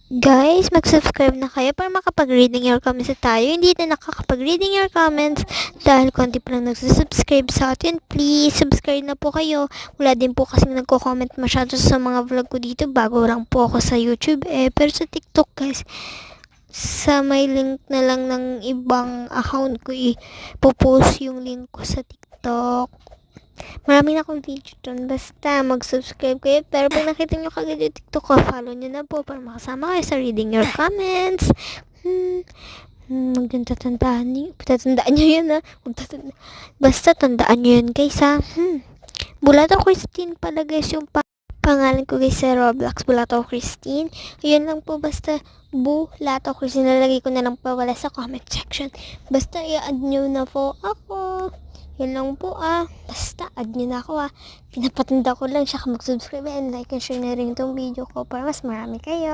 Guys, mag-subscribe na kayo para makapag-reading your comments na tayo. Hindi na nakakapag-reading your comments dahil konti pa lang nagsusubscribe sa atin. Please, subscribe na po kayo. Wala din po kasing nagko-comment masyado sa mga vlog ko dito. Bago lang po ako sa YouTube pero sa TikTok guys, sa may link na lang ng ibang account ko ipopost yung link ko sa TikTok. Marami na akong video dun. Basta mag-subscribe kayo. Pero pag nakita nyo kagad yung TikTok ko, follow nyo na po para makasama kayo sa reading your comments. Tatandaan nyo yun ha. Basta tandaan nyo yun guys ha. Bulato Christine pala guys yung pangalan ko guys sa Roblox. Bulato Christine. Yun lang po, basta Bulato Christine. Nalagay ko na lang po wala sa comment section. Basta i-add nyo na po ako. Yun lang po basta add nyo na ako pinapatanda ko lang siya mag-subscribe and like and share na rin itong video ko para mas marami kayo.